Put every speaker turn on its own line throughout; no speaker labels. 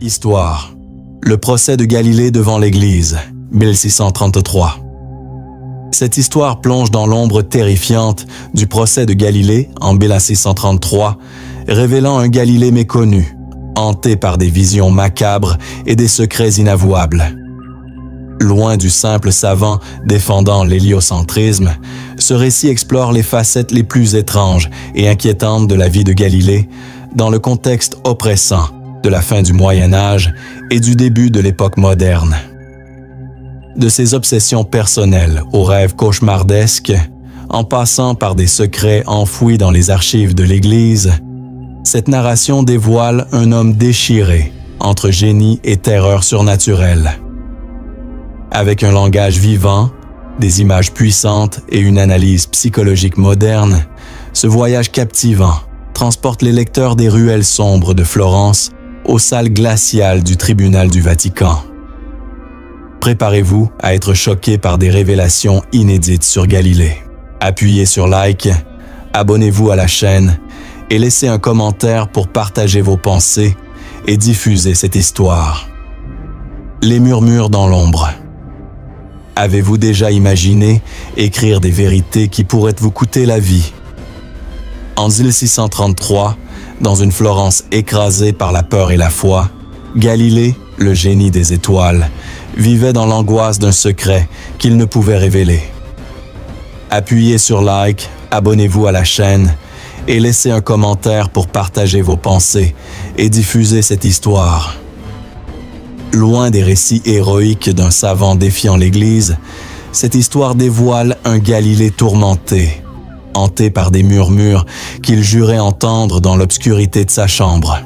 Histoire. Le procès de Galilée devant l'Église, 1633. Cette histoire plonge dans l'ombre terrifiante du procès de Galilée en 1633, révélant un Galilée méconnu, hanté par des visions macabres et des secrets inavouables. Loin du simple savant défendant l'héliocentrisme, ce récit explore les facettes les plus étranges et inquiétantes de la vie de Galilée dans le contexte oppressant de la fin du Moyen Âge et du début de l'époque moderne. De ses obsessions personnelles aux rêves cauchemardesques, en passant par des secrets enfouis dans les archives de l'Église, cette narration dévoile un homme déchiré entre génie et terreur surnaturelle. Avec un langage vivant, des images puissantes et une analyse psychologique moderne, ce voyage captivant transporte les lecteurs des ruelles sombres de Florence aux salles glaciales du tribunal du Vatican. Préparez-vous à être choqués par des révélations inédites sur Galilée. Appuyez sur like, abonnez-vous à la chaîne et laissez un commentaire pour partager vos pensées et diffuser cette histoire. Les murmures dans l'ombre. Avez-vous déjà imaginé écrire des vérités qui pourraient vous coûter la vie? En 1633, dans une Florence écrasée par la peur et la foi, Galilée, le génie des étoiles, vivait dans l'angoisse d'un secret qu'il ne pouvait révéler. Appuyez sur like, abonnez-vous à la chaîne et laissez un commentaire pour partager vos pensées et diffuser cette histoire. Loin des récits héroïques d'un savant défiant l'Église, cette histoire dévoile un Galilée tourmenté, hanté par des murmures qu'il jurait entendre dans l'obscurité de sa chambre.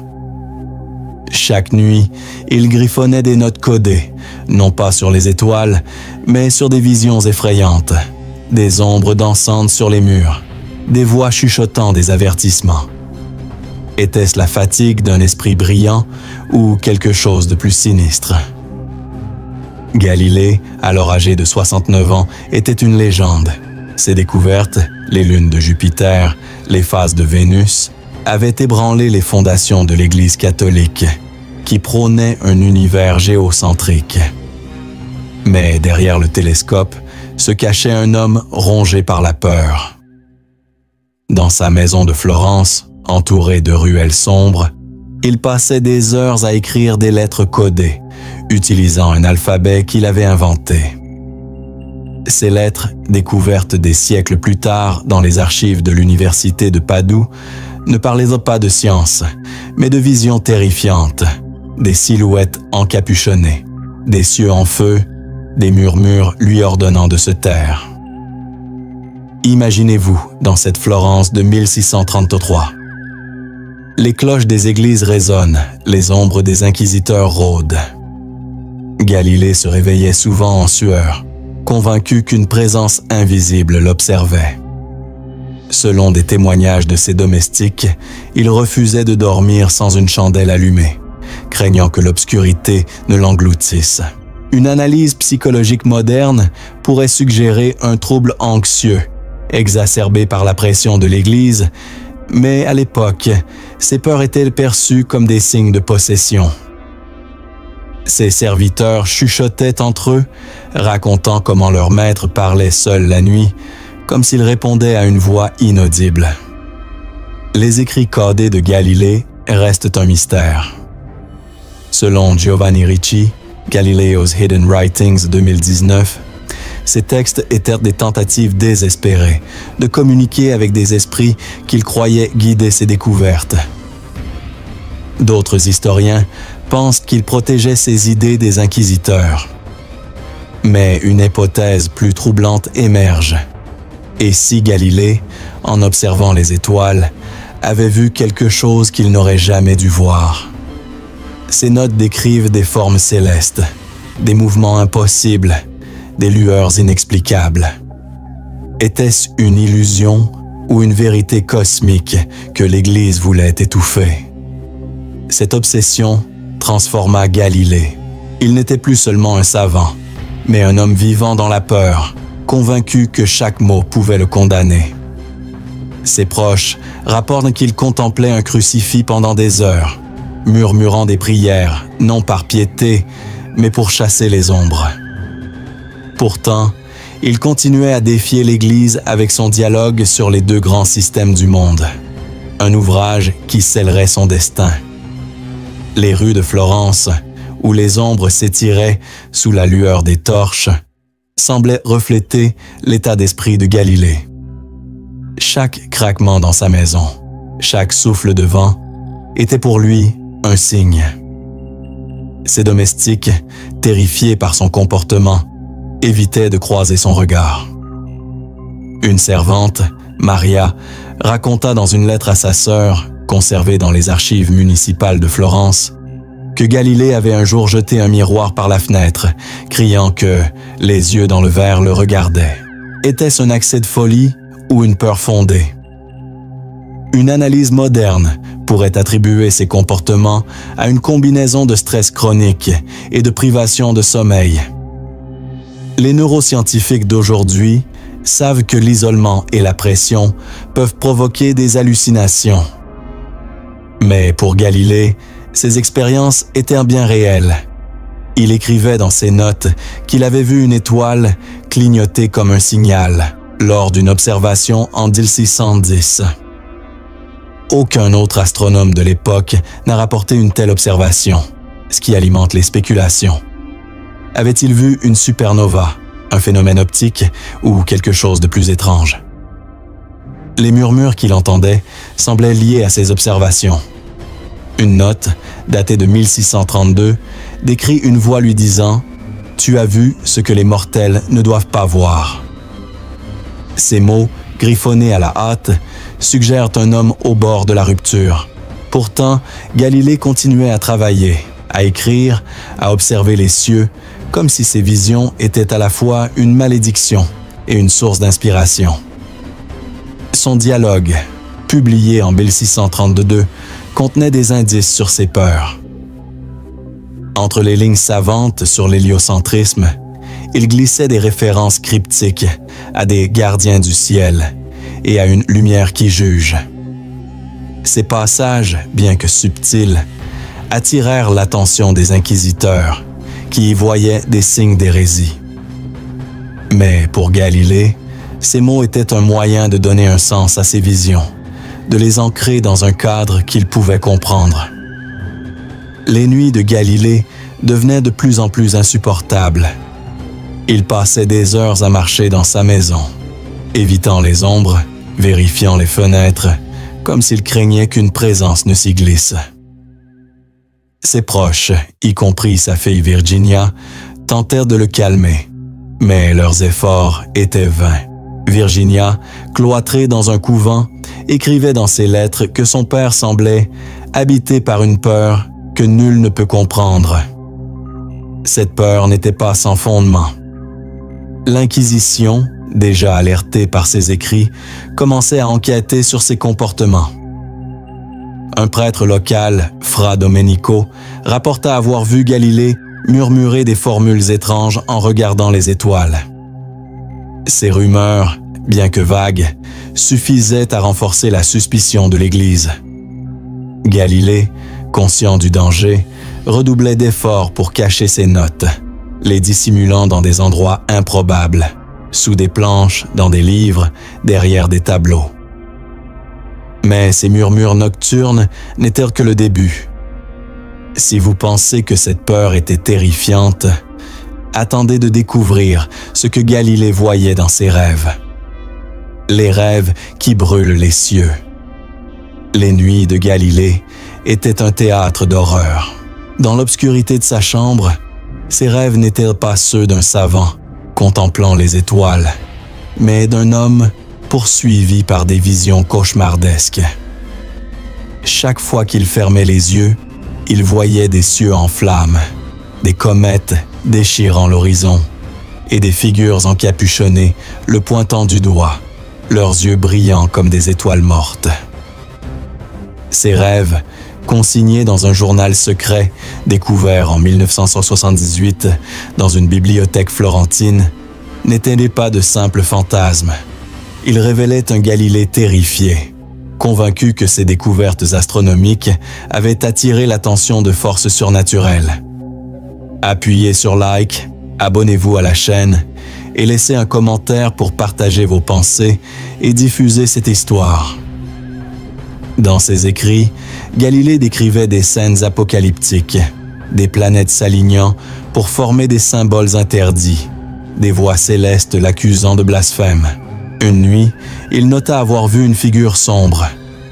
Chaque nuit, il griffonnait des notes codées, non pas sur les étoiles, mais sur des visions effrayantes, des ombres dansantes sur les murs, des voix chuchotant des avertissements. Était-ce la fatigue d'un esprit brillant ou quelque chose de plus sinistre? Galilée, alors âgé de 69 ans, était une légende. Ses découvertes, les lunes de Jupiter, les phases de Vénus, avaient ébranlé les fondations de l'Église catholique, qui prônait un univers géocentrique. Mais derrière le télescope se cachait un homme rongé par la peur. Dans sa maison de Florence, entouré de ruelles sombres, il passait des heures à écrire des lettres codées, utilisant un alphabet qu'il avait inventé. Ces lettres, découvertes des siècles plus tard dans les archives de l'université de Padoue, ne parlaient pas de science, mais de visions terrifiantes, des silhouettes encapuchonnées, des cieux en feu, des murmures lui ordonnant de se taire. Imaginez-vous dans cette Florence de 1633. Les cloches des églises résonnent, les ombres des inquisiteurs rôdent. Galilée se réveillait souvent en sueur, convaincu qu'une présence invisible l'observait. Selon des témoignages de ses domestiques, il refusait de dormir sans une chandelle allumée, craignant que l'obscurité ne l'engloutisse. Une analyse psychologique moderne pourrait suggérer un trouble anxieux, exacerbé par la pression de l'Église, mais à l'époque, ces peurs étaient perçues comme des signes de possession. Ses serviteurs chuchotaient entre eux, racontant comment leur maître parlait seul la nuit, comme s'il répondait à une voix inaudible. Les écrits codés de Galilée restent un mystère. Selon Giovanni Ricci, Galileo's Hidden Writings 2019, ces textes étaient des tentatives désespérées de communiquer avec des esprits qu'il croyait guider ses découvertes. D'autres historiens pensent qu'il protégeait ses idées des inquisiteurs. Mais une hypothèse plus troublante émerge. Et si Galilée, en observant les étoiles, avait vu quelque chose qu'il n'aurait jamais dû voir? Ces notes décrivent des formes célestes, des mouvements impossibles, des lueurs inexplicables. Était-ce une illusion ou une vérité cosmique que l'Église voulait étouffer? Cette obsession transforma Galilée. Il n'était plus seulement un savant, mais un homme vivant dans la peur, convaincu que chaque mot pouvait le condamner. Ses proches rapportent qu'il contemplait un crucifix pendant des heures, murmurant des prières, non par piété, mais pour chasser les ombres. Pourtant, il continuait à défier l'Église avec son dialogue sur les deux grands systèmes du monde, un ouvrage qui scellerait son destin. Les rues de Florence, où les ombres s'étiraient sous la lueur des torches, semblaient refléter l'état d'esprit de Galilée. Chaque craquement dans sa maison, chaque souffle de vent, était pour lui un signe. Ses domestiques, terrifiés par son comportement, évitaient de croiser son regard. Une servante, Maria, raconta dans une lettre à sa sœur, conservée dans les archives municipales de Florence, que Galilée avait un jour jeté un miroir par la fenêtre, criant que les yeux dans le verre le regardaient. Était-ce un accès de folie ou une peur fondée? Une analyse moderne pourrait attribuer ces comportements à une combinaison de stress chronique et de privation de sommeil. Les neuroscientifiques d'aujourd'hui savent que l'isolement et la pression peuvent provoquer des hallucinations. Mais pour Galilée, ces expériences étaient bien réelles. Il écrivait dans ses notes qu'il avait vu une étoile clignoter comme un signal lors d'une observation en 1610. Aucun autre astronome de l'époque n'a rapporté une telle observation, ce qui alimente les spéculations. Avait-il vu une supernova, un phénomène optique ou quelque chose de plus étrange? Les murmures qu'il entendait semblaient liés à ces observations. Une note, datée de 1632, décrit une voix lui disant « Tu as vu ce que les mortels ne doivent pas voir ». Ces mots, griffonnés à la hâte, suggèrent un homme au bord de la rupture. Pourtant, Galilée continuait à travailler, à écrire, à observer les cieux, comme si ces visions étaient à la fois une malédiction et une source d'inspiration. Son dialogue, publié en 1632, contenait des indices sur ses peurs. Entre les lignes savantes sur l'héliocentrisme, il glissait des références cryptiques à des gardiens du ciel et à une lumière qui juge. Ces passages, bien que subtils, attirèrent l'attention des inquisiteurs, qui y voyaient des signes d'hérésie. Mais pour Galilée, ces mots étaient un moyen de donner un sens à ses visions, de les ancrer dans un cadre qu'il pouvait comprendre. Les nuits de Galilée devenaient de plus en plus insupportables. Il passait des heures à marcher dans sa maison, évitant les ombres, vérifiant les fenêtres, comme s'il craignait qu'une présence ne s'y glisse. Ses proches, y compris sa fille Virginia, tentèrent de le calmer, mais leurs efforts étaient vains. Virginia, cloîtrée dans un couvent, écrivait dans ses lettres que son père semblait habité par une peur que nul ne peut comprendre. Cette peur n'était pas sans fondement. L'Inquisition, déjà alertée par ses écrits, commençait à enquêter sur ses comportements. Un prêtre local, Fra Domenico, rapporta avoir vu Galilée murmurer des formules étranges en regardant les étoiles. Ces rumeurs, bien que vagues, suffisaient à renforcer la suspicion de l'Église. Galilée, conscient du danger, redoublait d'efforts pour cacher ses notes, les dissimulant dans des endroits improbables, sous des planches, dans des livres, derrière des tableaux. Mais ces murmures nocturnes n'étaient que le début. Si vous pensez que cette peur était terrifiante, attendez de découvrir ce que Galilée voyait dans ses rêves. Les rêves qui brûlent les cieux. Les nuits de Galilée étaient un théâtre d'horreur. Dans l'obscurité de sa chambre, ses rêves n'étaient pas ceux d'un savant contemplant les étoiles, mais d'un homme poursuivi par des visions cauchemardesques. Chaque fois qu'il fermait les yeux, il voyait des cieux en flammes, des comètes déchirant l'horizon et des figures encapuchonnées le pointant du doigt, leurs yeux brillants comme des étoiles mortes. Ces rêves, consignés dans un journal secret découvert en 1978 dans une bibliothèque florentine, n'étaient pas de simples fantasmes. Ils révélaient un Galilée terrifié, convaincu que ses découvertes astronomiques avaient attiré l'attention de forces surnaturelles. Appuyez sur like, abonnez-vous à la chaîne et laissez un commentaire pour partager vos pensées et diffuser cette histoire. Dans ses écrits, Galilée décrivait des scènes apocalyptiques, des planètes s'alignant pour former des symboles interdits, des voix célestes l'accusant de blasphème. Une nuit, il nota avoir vu une figure sombre,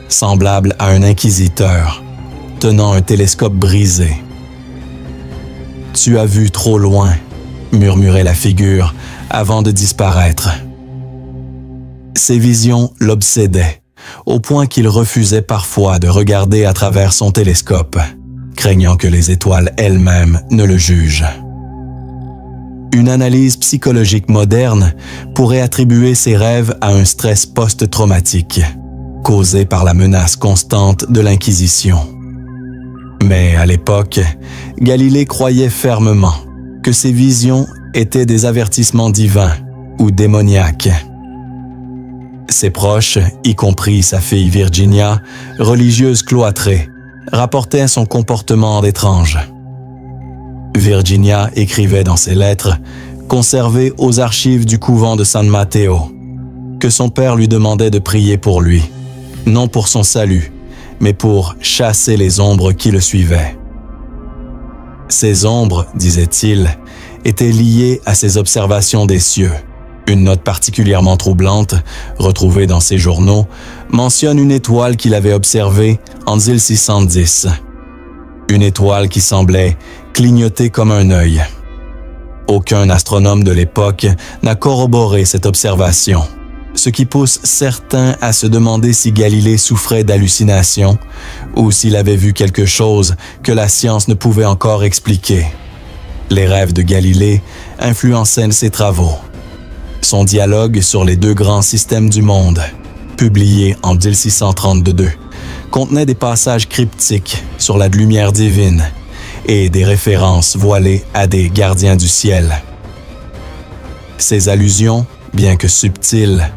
semblable à un inquisiteur, tenant un télescope brisé. « Tu as vu trop loin », murmurait la figure avant de disparaître. Ces visions l'obsédaient, au point qu'il refusait parfois de regarder à travers son télescope, craignant que les étoiles elles-mêmes ne le jugent. Une analyse psychologique moderne pourrait attribuer ces rêves à un stress post-traumatique, causé par la menace constante de l'Inquisition. Mais à l'époque, Galilée croyait fermement que ces visions étaient des avertissements divins ou démoniaques. Ses proches, y compris sa fille Virginia, religieuse cloîtrée, rapportaient son comportement étrange. Virginia écrivait dans ses lettres, conservées aux archives du couvent de San Matteo, que son père lui demandait de prier pour lui, non pour son salut, mais pour chasser les ombres qui le suivaient. Ces ombres, disait-il, étaient liées à ses observations des cieux. Une note particulièrement troublante, retrouvée dans ses journaux, mentionne une étoile qu'il avait observée en 1610. Une étoile qui semblait clignoter comme un œil. Aucun astronome de l'époque n'a corroboré cette observation, ce qui pousse certains à se demander si Galilée souffrait d'hallucinations ou s'il avait vu quelque chose que la science ne pouvait encore expliquer. Les rêves de Galilée influençaient ses travaux. Son dialogue sur les deux grands systèmes du monde, publié en 1632, contenait des passages cryptiques sur la lumière divine et des références voilées à des gardiens du ciel. Ces allusions, bien que subtiles,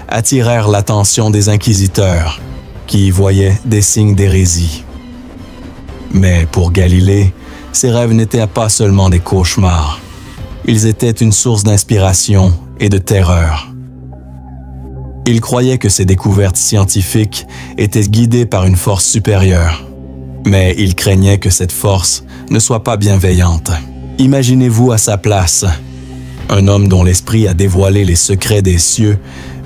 attirèrent l'attention des inquisiteurs, qui y voyaient des signes d'hérésie. Mais pour Galilée, ces rêves n'étaient pas seulement des cauchemars. Ils étaient une source d'inspiration et de terreur. Il croyait que ses découvertes scientifiques étaient guidées par une force supérieure. Mais il craignait que cette force ne soit pas bienveillante. Imaginez-vous à sa place, un homme dont l'esprit a dévoilé les secrets des cieux,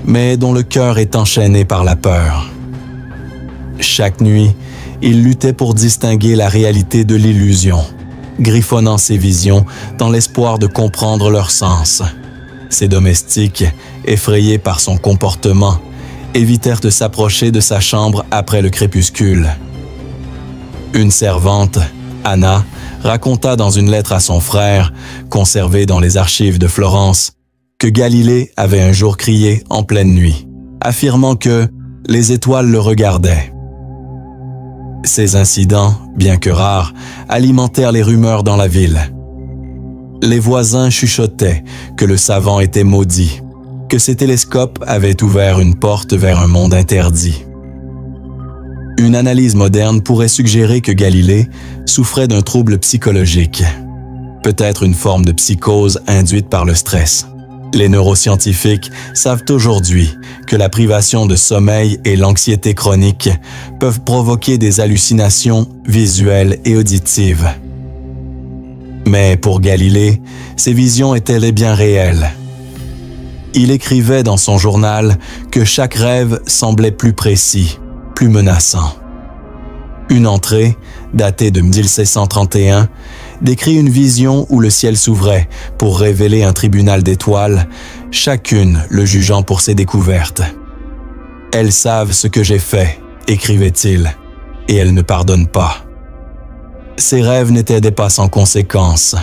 mais dont le cœur est enchaîné par la peur. Chaque nuit, il luttait pour distinguer la réalité de l'illusion, griffonnant ses visions dans l'espoir de comprendre leur sens. Ses domestiques, effrayés par son comportement, évitèrent de s'approcher de sa chambre après le crépuscule. Une servante, Anna, raconta dans une lettre à son frère, conservée dans les archives de Florence, que Galilée avait un jour crié en pleine nuit, affirmant que les étoiles le regardaient. Ces incidents, bien que rares, alimentèrent les rumeurs dans la ville. Les voisins chuchotaient que le savant était maudit, que ses télescopes avaient ouvert une porte vers un monde interdit. Une analyse moderne pourrait suggérer que Galilée souffrait d'un trouble psychologique, peut-être une forme de psychose induite par le stress. Les neuroscientifiques savent aujourd'hui que la privation de sommeil et l'anxiété chronique peuvent provoquer des hallucinations visuelles et auditives. Mais pour Galilée, ces visions étaient bien réelles. Il écrivait dans son journal que chaque rêve semblait plus précis, plus menaçant. Une entrée, datée de 1631, décrit une vision où le ciel s'ouvrait pour révéler un tribunal d'étoiles, chacune le jugeant pour ses découvertes. « Elles savent ce que j'ai fait », écrivait-il, « et elles ne pardonnent pas. » Ses rêves n'étaient pas sans conséquences.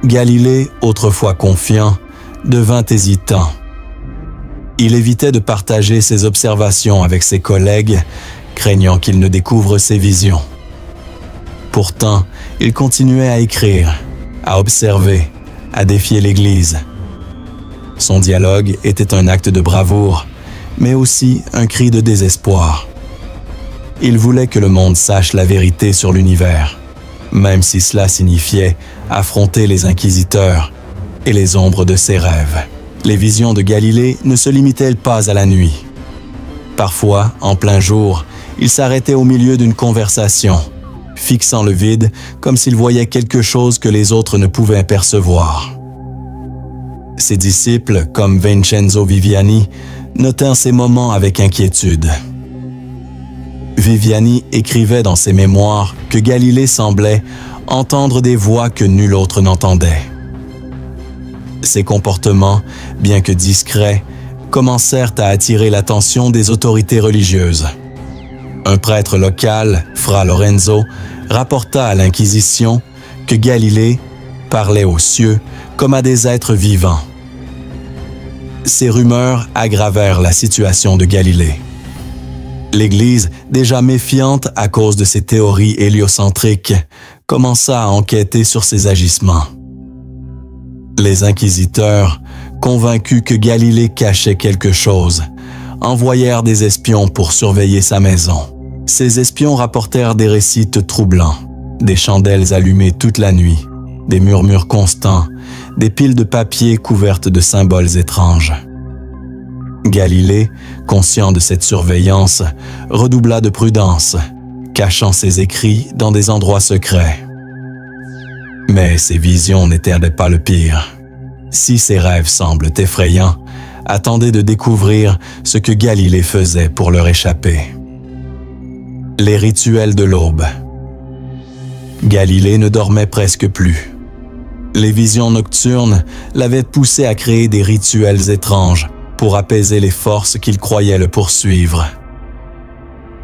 Galilée, autrefois confiant, devint hésitant. Il évitait de partager ses observations avec ses collègues, craignant qu'il ne découvre ses visions. Pourtant, il continuait à écrire, à observer, à défier l'Église. Son dialogue était un acte de bravoure, mais aussi un cri de désespoir. Il voulait que le monde sache la vérité sur l'univers, même si cela signifiait affronter les inquisiteurs et les ombres de ses rêves. Les visions de Galilée ne se limitaient pas à la nuit. Parfois, en plein jour, il s'arrêtait au milieu d'une conversation, fixant le vide comme s'il voyait quelque chose que les autres ne pouvaient percevoir. Ses disciples, comme Vincenzo Viviani, notèrent ces moments avec inquiétude. Viviani écrivait dans ses mémoires que Galilée semblait entendre des voix que nul autre n'entendait. Ses comportements, bien que discrets, commencèrent à attirer l'attention des autorités religieuses. Un prêtre local, Fra Lorenzo, rapporta à l'Inquisition que Galilée parlait aux cieux comme à des êtres vivants. Ces rumeurs aggravèrent la situation de Galilée. L'Église, déjà méfiante à cause de ses théories héliocentriques, commença à enquêter sur ses agissements. Les inquisiteurs, convaincus que Galilée cachait quelque chose, envoyèrent des espions pour surveiller sa maison. Ces espions rapportèrent des récits troublants, des chandelles allumées toute la nuit, des murmures constants, des piles de papier couvertes de symboles étranges. Galilée, conscient de cette surveillance, redoubla de prudence, cachant ses écrits dans des endroits secrets. Mais ces visions n'étaient pas le pire. Si ces rêves semblent effrayants, attendez de découvrir ce que Galilée faisait pour leur échapper. Les rituels de l'aube. Galilée ne dormait presque plus. Les visions nocturnes l'avaient poussé à créer des rituels étranges pour apaiser les forces qu'il croyait le poursuivre.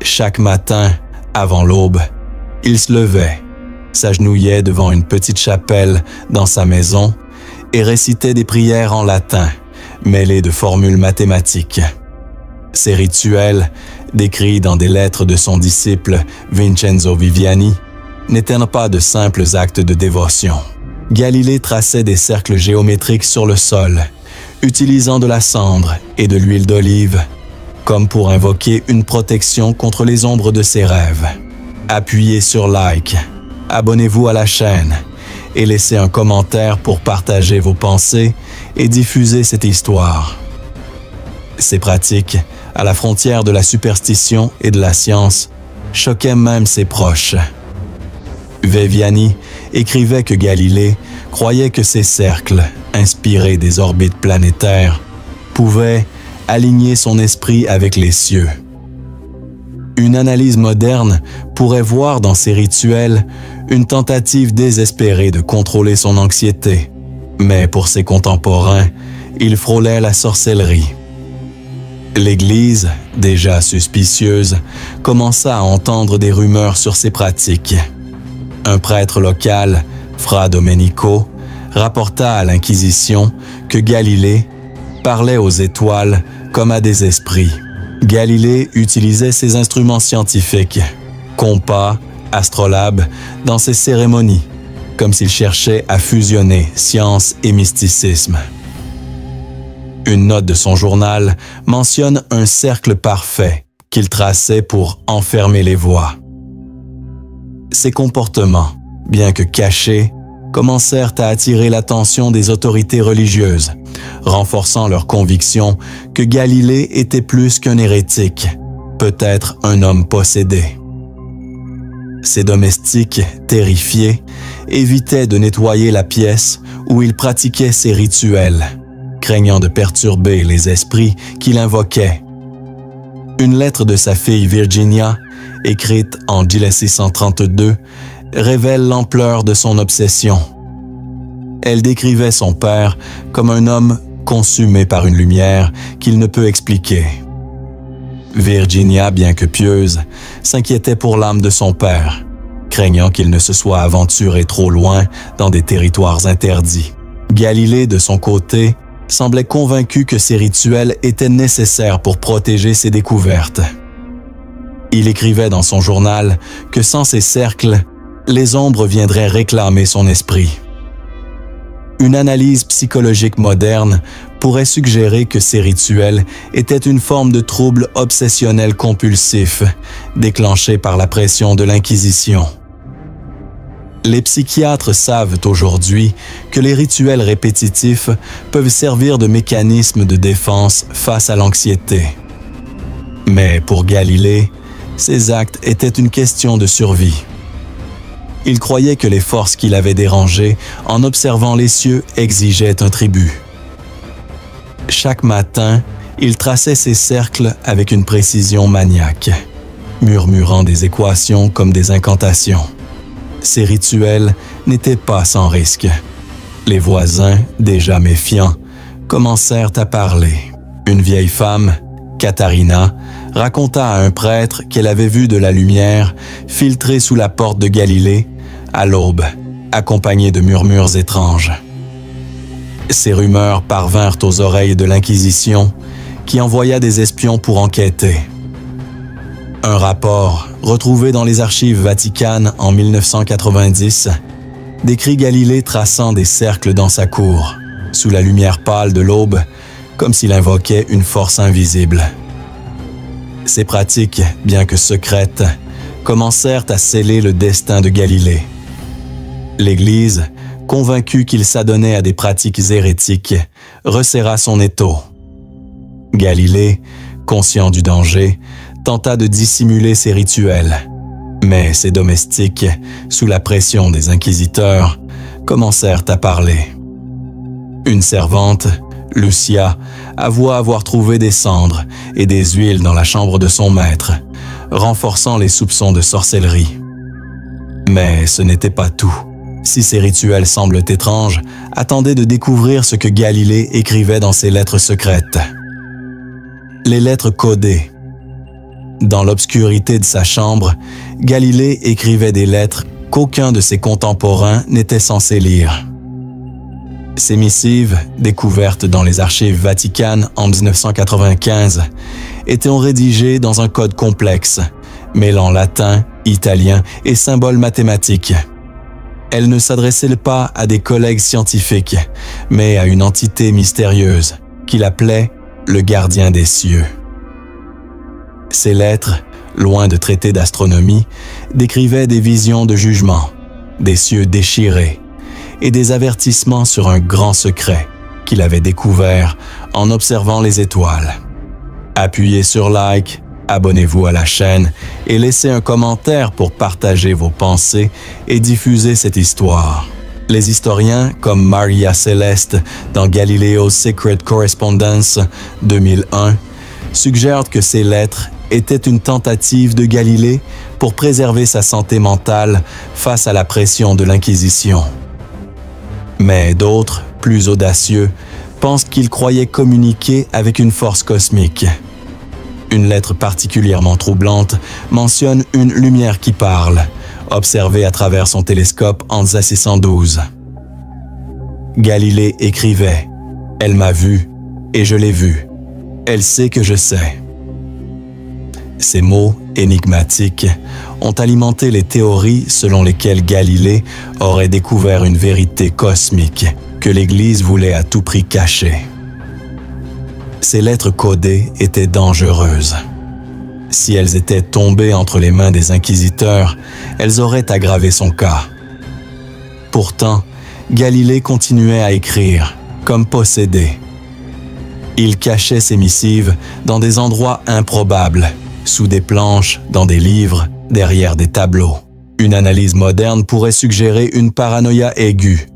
Chaque matin, avant l'aube, il se levait, s'agenouillait devant une petite chapelle dans sa maison et récitait des prières en latin, mêlées de formules mathématiques. Ces rituels, décrits dans des lettres de son disciple Vincenzo Viviani, n'étaient pas de simples actes de dévotion. Galilée traçait des cercles géométriques sur le sol, utilisant de la cendre et de l'huile d'olive, comme pour invoquer une protection contre les ombres de ses rêves. Appuyez sur like, abonnez-vous à la chaîne et laissez un commentaire pour partager vos pensées et diffuser cette histoire. Ces pratiques, à la frontière de la superstition et de la science, choquaient même ses proches. Viviani écrivait que Galilée croyait que ces cercles, inspirés des orbites planétaires, pouvaient aligner son esprit avec les cieux. Une analyse moderne pourrait voir dans ces rituels une tentative désespérée de contrôler son anxiété, mais pour ses contemporains, il frôlait la sorcellerie. L'Église, déjà suspicieuse, commença à entendre des rumeurs sur ces pratiques. Un prêtre local, Fra Domenico, rapporta à l'Inquisition que Galilée parlait aux étoiles comme à des esprits. Galilée utilisait ses instruments scientifiques, compas, astrolabes, dans ses cérémonies, comme s'il cherchait à fusionner science et mysticisme. Une note de son journal mentionne un cercle parfait qu'il traçait pour enfermer les voix. Ces comportements, bien que cachés, commencèrent à attirer l'attention des autorités religieuses, renforçant leur conviction que Galilée était plus qu'un hérétique, peut-être un homme possédé. Ses domestiques, terrifiés, évitaient de nettoyer la pièce où il pratiquait ses rituels, craignant de perturber les esprits qu'il invoquait. Une lettre de sa fille Virginia, écrite en 1632, révèle l'ampleur de son obsession. Elle décrivait son père comme un homme consumé par une lumière qu'il ne peut expliquer. Virginia, bien que pieuse, s'inquiétait pour l'âme de son père, craignant qu'il ne se soit aventuré trop loin dans des territoires interdits. Galilée, de son côté, semblait convaincu que ces rituels étaient nécessaires pour protéger ses découvertes. Il écrivait dans son journal que sans ces cercles, les ombres viendraient réclamer son esprit. Une analyse psychologique moderne pourrait suggérer que ces rituels étaient une forme de trouble obsessionnel compulsif, déclenché par la pression de l'Inquisition. Les psychiatres savent aujourd'hui que les rituels répétitifs peuvent servir de mécanisme de défense face à l'anxiété. Mais pour Galilée, ces actes étaient une question de survie. Il croyait que les forces qui l'avaient dérangé en observant les cieux exigeaient un tribut. Chaque matin, il traçait ses cercles avec une précision maniaque, murmurant des équations comme des incantations. Ces rituels n'étaient pas sans risque. Les voisins, déjà méfiants, commencèrent à parler. Une vieille femme, Katharina, raconta à un prêtre qu'elle avait vu de la lumière filtrer sous la porte de Galilée à l'aube, accompagnée de murmures étranges. Ces rumeurs parvinrent aux oreilles de l'Inquisition, qui envoya des espions pour enquêter. Un rapport, retrouvé dans les archives vaticanes en 1990, décrit Galilée traçant des cercles dans sa cour, sous la lumière pâle de l'aube, comme s'il invoquait une force invisible. Ces pratiques, bien que secrètes, commencèrent à sceller le destin de Galilée. L'Église, convaincue qu'il s'adonnait à des pratiques hérétiques, resserra son étau. Galilée, conscient du danger, tenta de dissimuler ses rituels, mais ses domestiques, sous la pression des inquisiteurs, commencèrent à parler. Une servante, Lucia, avoua avoir trouvé des cendres et des huiles dans la chambre de son maître, renforçant les soupçons de sorcellerie. Mais ce n'était pas tout. Si ces rituels semblent étranges, attendez de découvrir ce que Galilée écrivait dans ses lettres secrètes. Les lettres codées. Dans l'obscurité de sa chambre, Galilée écrivait des lettres qu'aucun de ses contemporains n'était censé lire. Ces missives, découvertes dans les archives vaticanes en 1995, étaient rédigées dans un code complexe, mêlant latin, italien et symboles mathématiques. Elles ne s'adressaient pas à des collègues scientifiques, mais à une entité mystérieuse, qu'il appelait le gardien des cieux. Ces lettres, loin de traiter d'astronomie, décrivaient des visions de jugement, des cieux déchirés et des avertissements sur un grand secret qu'il avait découvert en observant les étoiles. Appuyez sur like, abonnez-vous à la chaîne et laissez un commentaire pour partager vos pensées et diffuser cette histoire. Les historiens, comme Maria Celeste dans Galileo's Secret Correspondence 2001, suggèrent que ces lettres étaient une tentative de Galilée pour préserver sa santé mentale face à la pression de l'Inquisition. Mais d'autres, plus audacieux, pensent qu'il croyait communiquer avec une force cosmique. Une lettre particulièrement troublante mentionne une lumière qui parle, observée à travers son télescope Ansa 612. Galilée écrivait « Elle m'a vu et je l'ai vue. Elle sait que je sais ». Ces mots énigmatiques ont alimenté les théories selon lesquelles Galilée aurait découvert une vérité cosmique que l'Église voulait à tout prix cacher. Ces lettres codées étaient dangereuses. Si elles étaient tombées entre les mains des inquisiteurs, elles auraient aggravé son cas. Pourtant, Galilée continuait à écrire, comme possédé. Il cachait ses missives dans des endroits improbables, sous des planches, dans des livres, derrière des tableaux. Une analyse moderne pourrait suggérer une paranoïa aiguë,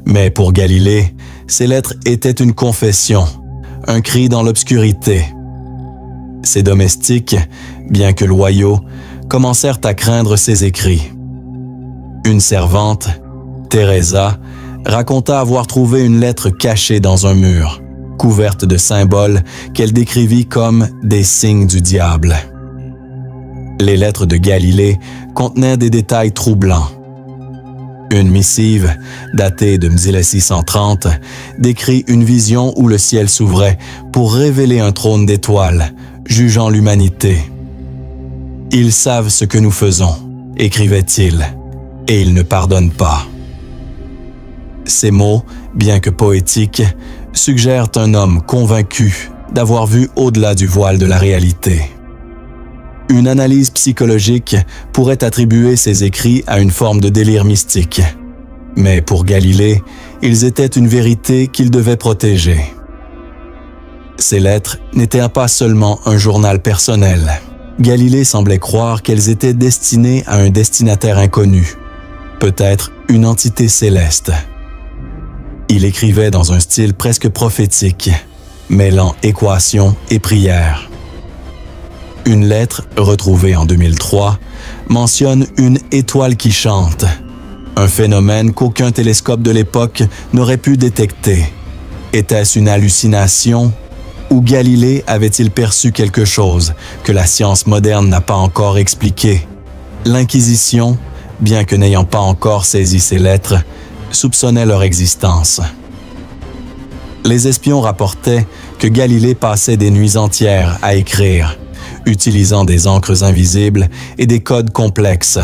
mais pour Galilée, ces lettres étaient une confession, un cri dans l'obscurité. Ses domestiques, bien que loyaux, commencèrent à craindre ses écrits. Une servante, Teresa, raconta avoir trouvé une lettre cachée dans un mur, couverte de symboles qu'elle décrivit comme des signes du diable. Les lettres de Galilée contenaient des détails troublants. Une missive, datée de 1630, décrit une vision où le ciel s'ouvrait pour révéler un trône d'étoiles, jugeant l'humanité. « Ils savent ce que nous faisons », écrivait-il, « et ils ne pardonnent pas. » Ces mots, bien que poétiques, suggèrent un homme convaincu d'avoir vu au-delà du voile de la réalité. Une analyse psychologique pourrait attribuer ces écrits à une forme de délire mystique. Mais pour Galilée, ils étaient une vérité qu'il devait protéger. Ces lettres n'étaient pas seulement un journal personnel. Galilée semblait croire qu'elles étaient destinées à un destinataire inconnu, peut-être une entité céleste. Il écrivait dans un style presque prophétique, mêlant équations et prières. Une lettre, retrouvée en 2003, mentionne une étoile qui chante, un phénomène qu'aucun télescope de l'époque n'aurait pu détecter. Était-ce une hallucination? Ou Galilée avait-il perçu quelque chose que la science moderne n'a pas encore expliqué? L'Inquisition, bien que n'ayant pas encore saisi ces lettres, soupçonnait leur existence. Les espions rapportaient que Galilée passait des nuits entières à écrire, utilisant des encres invisibles et des codes complexes.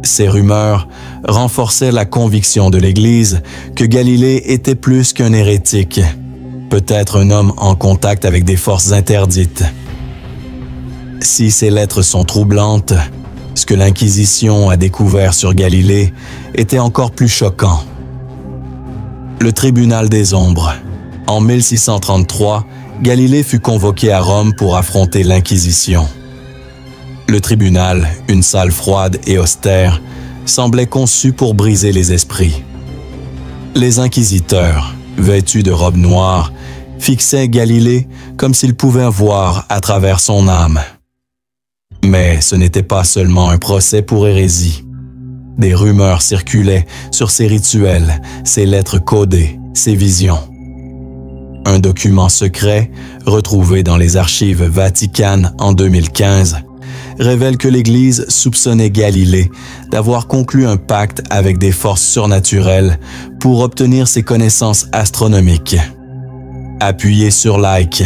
Ces rumeurs renforçaient la conviction de l'Église que Galilée était plus qu'un hérétique, peut-être un homme en contact avec des forces interdites. Si ces lettres sont troublantes, ce que l'Inquisition a découvert sur Galilée était encore plus choquant. Le tribunal des ombres. En 1633, Galilée fut convoqué à Rome pour affronter l'Inquisition. Le tribunal, une salle froide et austère, semblait conçu pour briser les esprits. Les inquisiteurs, vêtus de robes noires, fixaient Galilée comme s'ils pouvaient voir à travers son âme. Mais ce n'était pas seulement un procès pour hérésie. Des rumeurs circulaient sur ses rituels, ses lettres codées, ses visions. Un document secret, retrouvé dans les archives vaticanes en 2015, révèle que l'Église soupçonnait Galilée d'avoir conclu un pacte avec des forces surnaturelles pour obtenir ses connaissances astronomiques. Appuyez sur like,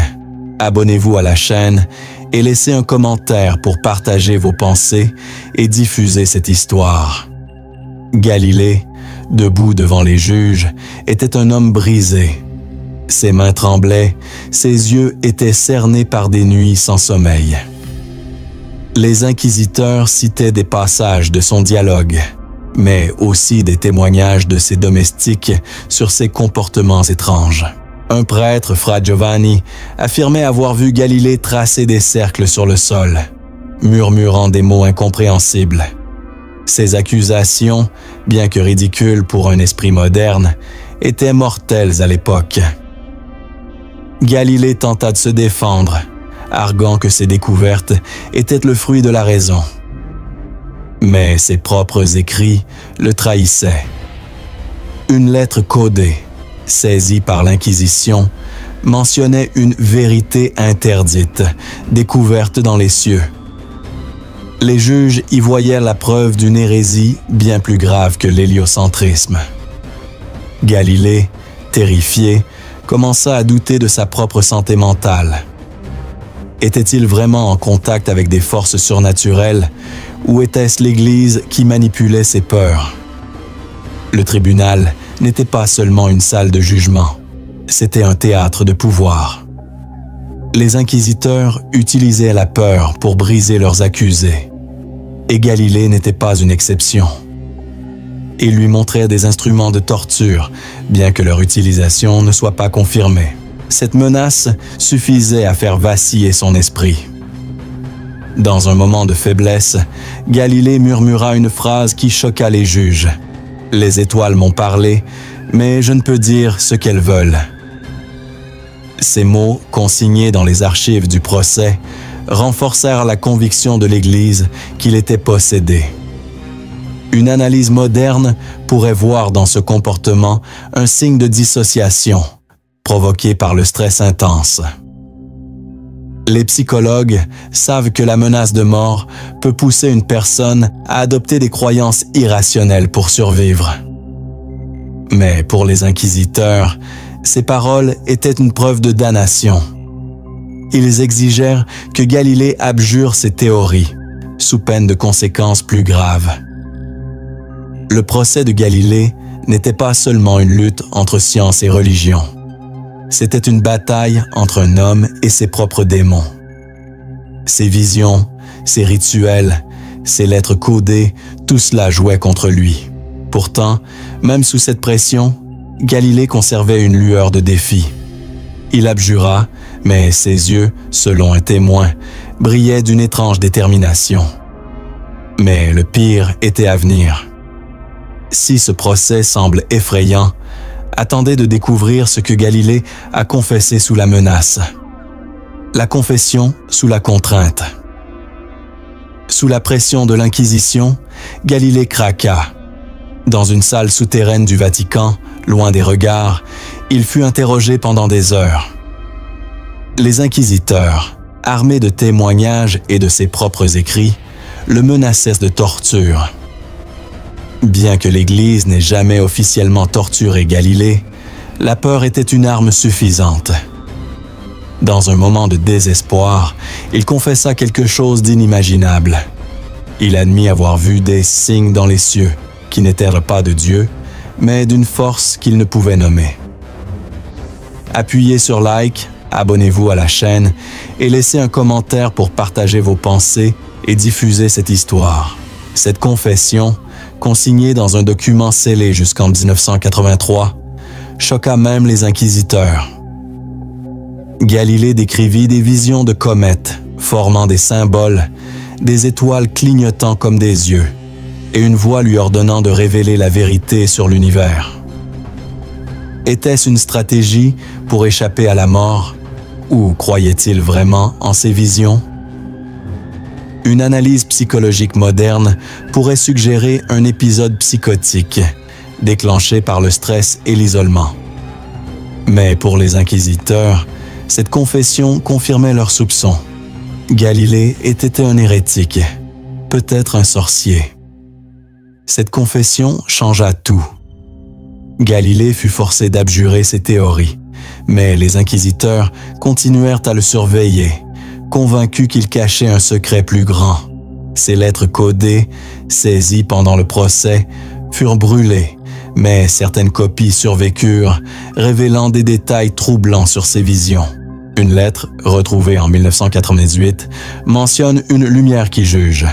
abonnez-vous à la chaîne et laissez un commentaire pour partager vos pensées et diffuser cette histoire. Galilée, debout devant les juges, était un homme brisé. Ses mains tremblaient, ses yeux étaient cernés par des nuits sans sommeil. Les inquisiteurs citaient des passages de son dialogue, mais aussi des témoignages de ses domestiques sur ses comportements étranges. Un prêtre, Fra Giovanni, affirmait avoir vu Galilée tracer des cercles sur le sol, murmurant des mots incompréhensibles. Ces accusations, bien que ridicules pour un esprit moderne, étaient mortelles à l'époque. Galilée tenta de se défendre, arguant que ses découvertes étaient le fruit de la raison. Mais ses propres écrits le trahissaient. Une lettre codée, saisie par l'Inquisition, mentionnait une vérité interdite, découverte dans les cieux. Les juges y voyaient la preuve d'une hérésie bien plus grave que l'héliocentrisme. Galilée, terrifié, commença à douter de sa propre santé mentale. Était-il vraiment en contact avec des forces surnaturelles ou était-ce l'Église qui manipulait ses peurs? Le tribunal n'était pas seulement une salle de jugement, c'était un théâtre de pouvoir. Les inquisiteurs utilisaient la peur pour briser leurs accusés. Et Galilée n'était pas une exception. Ils lui montraient des instruments de torture, bien que leur utilisation ne soit pas confirmée. Cette menace suffisait à faire vaciller son esprit. Dans un moment de faiblesse, Galilée murmura une phrase qui choqua les juges. « Les étoiles m'ont parlé, mais je ne peux dire ce qu'elles veulent. » Ces mots, consignés dans les archives du procès, renforcèrent la conviction de l'Église qu'il était possédé. Une analyse moderne pourrait voir dans ce comportement un signe de dissociation, provoqué par le stress intense. Les psychologues savent que la menace de mort peut pousser une personne à adopter des croyances irrationnelles pour survivre. Mais pour les inquisiteurs, ces paroles étaient une preuve de damnation. Ils exigèrent que Galilée abjure ses théories, sous peine de conséquences plus graves. Le procès de Galilée n'était pas seulement une lutte entre science et religion. C'était une bataille entre un homme et ses propres démons. Ses visions, ses rituels, ses lettres codées, tout cela jouait contre lui. Pourtant, même sous cette pression, Galilée conservait une lueur de défi. Il abjura, mais ses yeux, selon un témoin, brillaient d'une étrange détermination. Mais le pire était à venir. Si ce procès semble effrayant, attendez de découvrir ce que Galilée a confessé sous la menace. La confession sous la contrainte. Sous la pression de l'Inquisition, Galilée craqua. Dans une salle souterraine du Vatican, loin des regards, il fut interrogé pendant des heures. Les inquisiteurs, armés de témoignages et de ses propres écrits, le menaçaient de torture. Bien que l'Église n'ait jamais officiellement torturé Galilée, la peur était une arme suffisante. Dans un moment de désespoir, il confessa quelque chose d'inimaginable. Il admit avoir vu des signes dans les cieux, qui n'étaient pas de Dieu, mais d'une force qu'il ne pouvait nommer. Appuyez sur like, abonnez-vous à la chaîne et laissez un commentaire pour partager vos pensées et diffuser cette histoire. Cette confession, consignée dans un document scellé jusqu'en 1983, choqua même les inquisiteurs. Galilée décrivit des visions de comètes formant des symboles, des étoiles clignotant comme des yeux, et une voix lui ordonnant de révéler la vérité sur l'univers. Était-ce une stratégie pour échapper à la mort, ou croyait-il vraiment en ces visions? Une analyse psychologique moderne pourrait suggérer un épisode psychotique, déclenché par le stress et l'isolement. Mais pour les inquisiteurs, cette confession confirmait leurs soupçons. Galilée était un hérétique, peut-être un sorcier. Cette confession changea tout. Galilée fut forcé d'abjurer ses théories, mais les inquisiteurs continuèrent à le surveiller, convaincus qu'il cachait un secret plus grand. Ses lettres codées, saisies pendant le procès, furent brûlées, mais certaines copies survécurent, révélant des détails troublants sur ses visions. Une lettre, retrouvée en 1998, mentionne une lumière qui juge,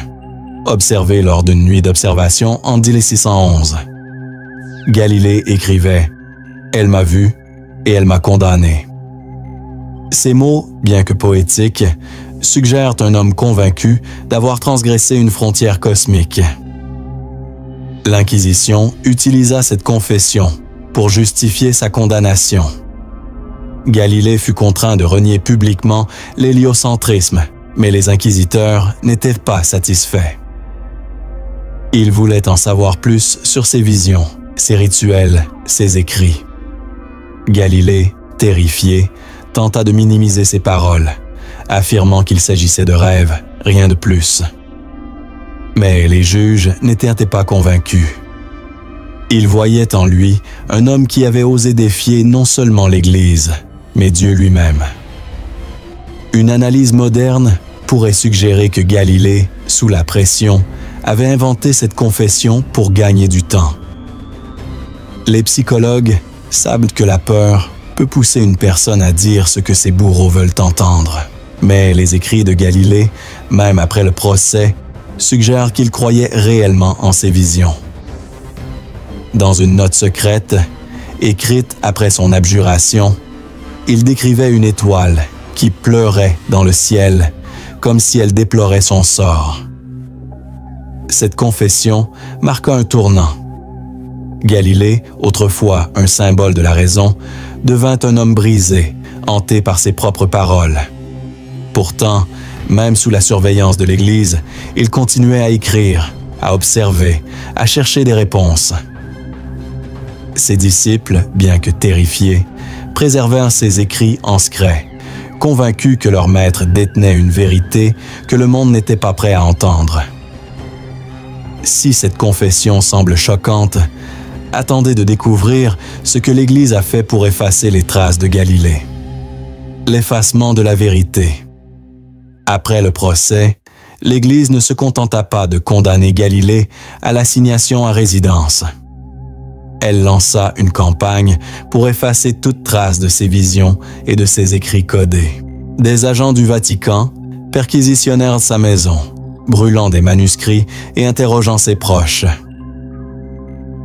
observée lors d'une nuit d'observation en 1611. Galilée écrivait « Elle m'a vu et elle m'a condamné ». Ces mots, bien que poétiques, suggèrent un homme convaincu d'avoir transgressé une frontière cosmique. L'Inquisition utilisa cette confession pour justifier sa condamnation. Galilée fut contraint de renier publiquement l'héliocentrisme, mais les inquisiteurs n'étaient pas satisfaits. Ils voulaient en savoir plus sur ses visions, ses rituels, ses écrits. Galilée, terrifié, tenta de minimiser ses paroles, affirmant qu'il s'agissait de rêves, rien de plus. Mais les juges n'étaient pas convaincus. Ils voyaient en lui un homme qui avait osé défier non seulement l'Église, mais Dieu lui-même. Une analyse moderne pourrait suggérer que Galilée, sous la pression, avait inventé cette confession pour gagner du temps. Les psychologues savent que la peur peut pousser une personne à dire ce que ses bourreaux veulent entendre. Mais les écrits de Galilée, même après le procès, suggèrent qu'il croyait réellement en ses visions. Dans une note secrète, écrite après son abjuration, il décrivait une étoile qui pleurait dans le ciel, comme si elle déplorait son sort. Cette confession marqua un tournant. Galilée, autrefois un symbole de la raison, devint un homme brisé, hanté par ses propres paroles. Pourtant, même sous la surveillance de l'Église, il continuait à écrire, à observer, à chercher des réponses. Ses disciples, bien que terrifiés, préservèrent ses écrits en secret, convaincus que leur maître détenait une vérité que le monde n'était pas prêt à entendre. Si cette confession semble choquante, attendez de découvrir ce que l'Église a fait pour effacer les traces de Galilée. L'effacement de la vérité. Après le procès, l'Église ne se contenta pas de condamner Galilée à l'assignation à résidence. elle lança une campagne pour effacer toute trace de ses visions et de ses écrits codés. Des agents du Vatican perquisitionnèrent sa maison, brûlant des manuscrits et interrogeant ses proches.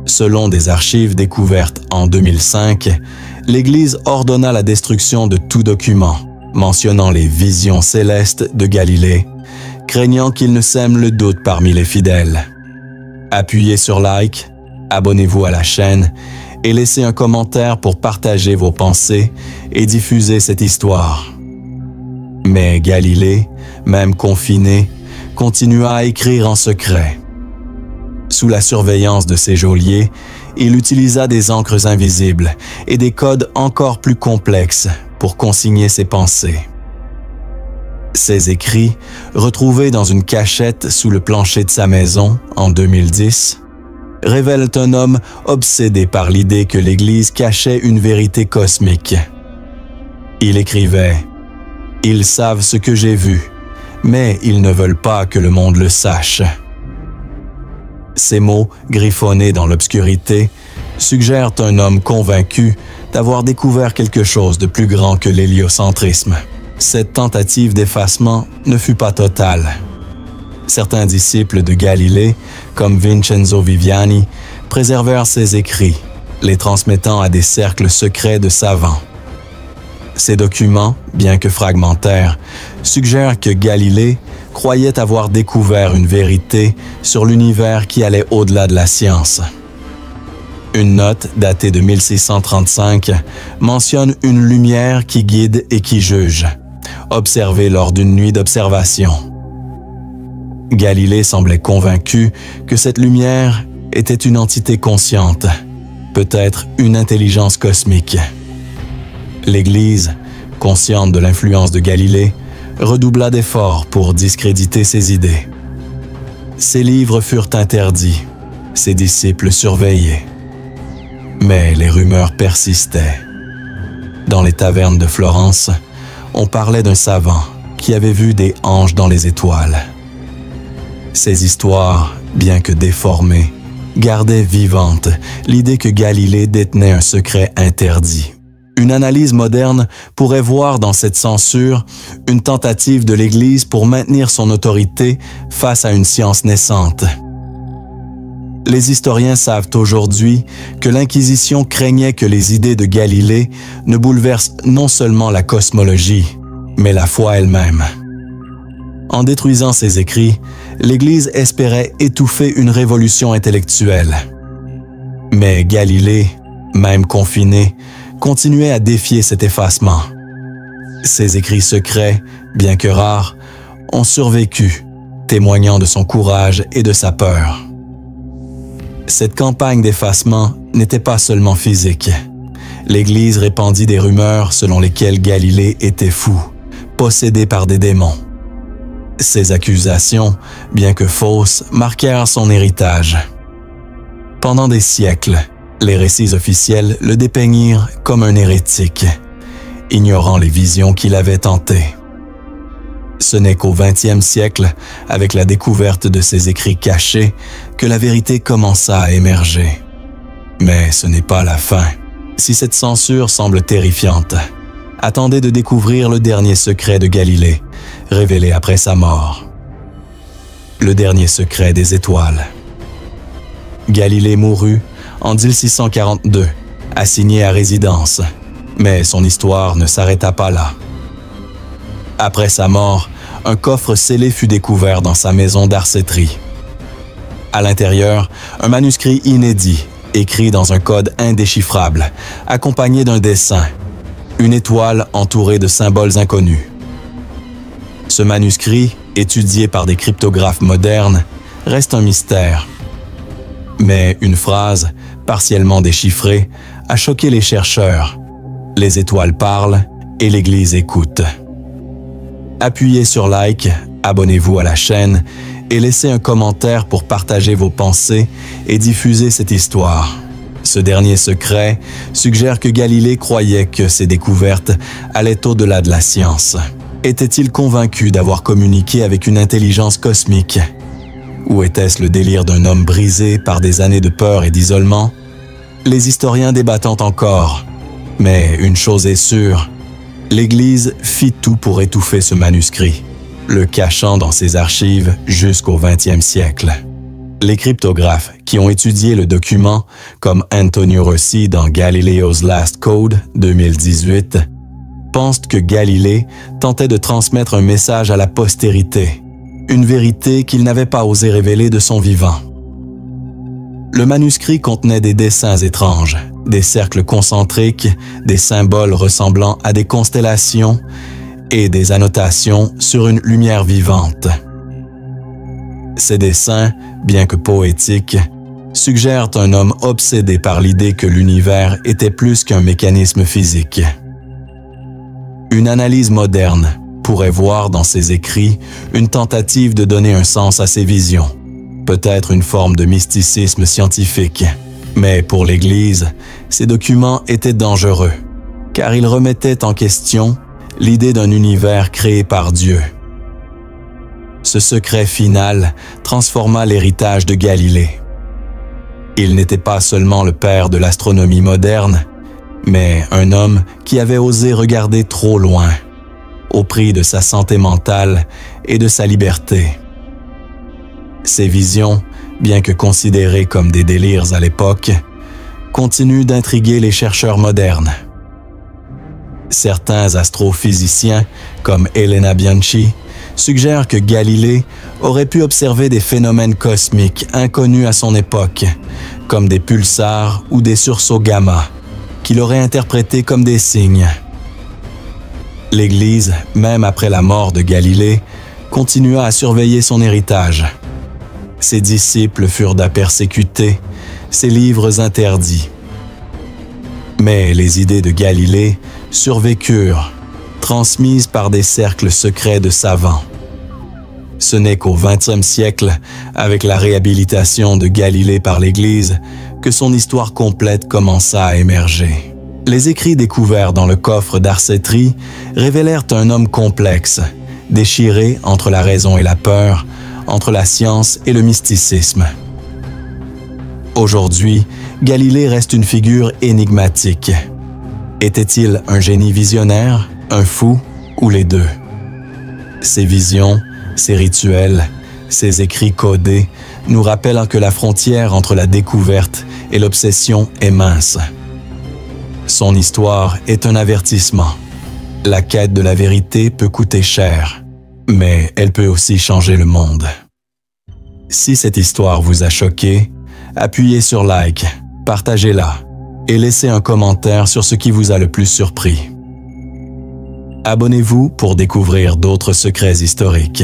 Selon des archives découvertes en 2005, l'Église ordonna la destruction de tout document mentionnant les visions célestes de Galilée, craignant qu'il ne sème le doute parmi les fidèles. Appuyez sur like, abonnez-vous à la chaîne et laissez un commentaire pour partager vos pensées et diffuser cette histoire. Mais Galilée, même confiné, continua à écrire en secret. Sous la surveillance de ses geôliers, il utilisa des encres invisibles et des codes encore plus complexes pour consigner ses pensées. Ses écrits, retrouvés dans une cachette sous le plancher de sa maison en 2010, révèlent un homme obsédé par l'idée que l'Église cachait une vérité cosmique. Il écrivait « Ils savent ce que j'ai vu, mais ils ne veulent pas que le monde le sache. » Ces mots, griffonnés dans l'obscurité, suggèrent un homme convaincu d'avoir découvert quelque chose de plus grand que l'héliocentrisme. Cette tentative d'effacement ne fut pas totale. Certains disciples de Galilée, comme Vincenzo Viviani, préservèrent ses écrits, les transmettant à des cercles secrets de savants. Ces documents, bien que fragmentaires, suggèrent que Galilée croyait avoir découvert une vérité sur l'univers qui allait au-delà de la science. Une note datée de 1635 mentionne une lumière qui guide et qui juge, observée lors d'une nuit d'observation. Galilée semblait convaincu que cette lumière était une entité consciente, peut-être une intelligence cosmique. L'Église, consciente de l'influence de Galilée, redoubla d'efforts pour discréditer ses idées. Ses livres furent interdits, ses disciples surveillés. Mais les rumeurs persistaient. Dans les tavernes de Florence, on parlait d'un savant qui avait vu des anges dans les étoiles. Ces histoires, bien que déformées, gardaient vivante l'idée que Galilée détenait un secret interdit. Une analyse moderne pourrait voir dans cette censure une tentative de l'Église pour maintenir son autorité face à une science naissante. Les historiens savent aujourd'hui que l'Inquisition craignait que les idées de Galilée ne bouleversent non seulement la cosmologie, mais la foi elle-même. En détruisant ses écrits, l'Église espérait étouffer une révolution intellectuelle. Mais Galilée, même confiné, continuait à défier cet effacement. Ses écrits secrets, bien que rares, ont survécu, témoignant de son courage et de sa peur. Cette campagne d'effacement n'était pas seulement physique. L'Église répandit des rumeurs selon lesquelles Galilée était fou, possédé par des démons. Ces accusations, bien que fausses, marquèrent son héritage. Pendant des siècles, les récits officiels le dépeignirent comme un hérétique, ignorant les visions qu'il avait tentées. Ce n'est qu'au XXe siècle, avec la découverte de ses écrits cachés, que la vérité commença à émerger. Mais ce n'est pas la fin. Si cette censure semble terrifiante, attendez de découvrir le dernier secret de Galilée, révélé après sa mort. Le dernier secret des étoiles. Galilée mourut en 1642, assigné à résidence, mais son histoire ne s'arrêta pas là. Après sa mort, un coffre scellé fut découvert dans sa maison d'Arcetri. À l'intérieur, un manuscrit inédit, écrit dans un code indéchiffrable, accompagné d'un dessin, une étoile entourée de symboles inconnus. Ce manuscrit, étudié par des cryptographes modernes, reste un mystère. Mais une phrase, partiellement déchiffrée, a choqué les chercheurs. Les étoiles parlent et l'Église écoute. Appuyez sur like, abonnez-vous à la chaîne et laissez un commentaire pour partager vos pensées et diffuser cette histoire. Ce dernier secret suggère que Galilée croyait que ses découvertes allaient au-delà de la science. Était-il convaincu d'avoir communiqué avec une intelligence cosmique? Ou était-ce le délire d'un homme brisé par des années de peur et d'isolement? Les historiens débattent encore, mais une chose est sûre, l'Église fit tout pour étouffer ce manuscrit, le cachant dans ses archives jusqu'au XXe siècle. Les cryptographes qui ont étudié le document, comme Antonio Rossi dans Galileo's Last Code 2018, pensent que Galilée tentait de transmettre un message à la postérité, une vérité qu'il n'avait pas osé révéler de son vivant. Le manuscrit contenait des dessins étranges, des cercles concentriques, des symboles ressemblant à des constellations et des annotations sur une lumière vivante. Ces dessins, bien que poétiques, suggèrent un homme obsédé par l'idée que l'univers était plus qu'un mécanisme physique. Une analyse moderne pourrait voir dans ces écrits une tentative de donner un sens à ces visions, peut-être une forme de mysticisme scientifique. Mais pour l'Église, ces documents étaient dangereux, car ils remettaient en question l'idée d'un univers créé par Dieu. Ce secret final transforma l'héritage de Galilée. Il n'était pas seulement le père de l'astronomie moderne, mais un homme qui avait osé regarder trop loin, au prix de sa santé mentale et de sa liberté. Ces visions, bien que considérées comme des délires à l'époque, continuent d'intriguer les chercheurs modernes. Certains astrophysiciens, comme Elena Bianchi, suggèrent que Galilée aurait pu observer des phénomènes cosmiques inconnus à son époque, comme des pulsars ou des sursauts gamma, qu'il aurait interprétés comme des signes. L'Église, même après la mort de Galilée, continua à surveiller son héritage. Ses disciples furent persécutés, ses livres interdits. Mais les idées de Galilée survécurent, transmises par des cercles secrets de savants. Ce n'est qu'au XXe siècle, avec la réhabilitation de Galilée par l'Église, que son histoire complète commença à émerger. Les écrits découverts dans le coffre d'Arcetri révélèrent un homme complexe, déchiré entre la raison et la peur, entre la science et le mysticisme. Aujourd'hui, Galilée reste une figure énigmatique. Était-il un génie visionnaire, un fou ou les deux? Ses visions, ses rituels, ses écrits codés nous rappellent que la frontière entre la découverte et l'obsession est mince. Son histoire est un avertissement. La quête de la vérité peut coûter cher, mais elle peut aussi changer le monde. Si cette histoire vous a choqué, appuyez sur like, partagez-la et laissez un commentaire sur ce qui vous a le plus surpris. Abonnez-vous pour découvrir d'autres secrets historiques.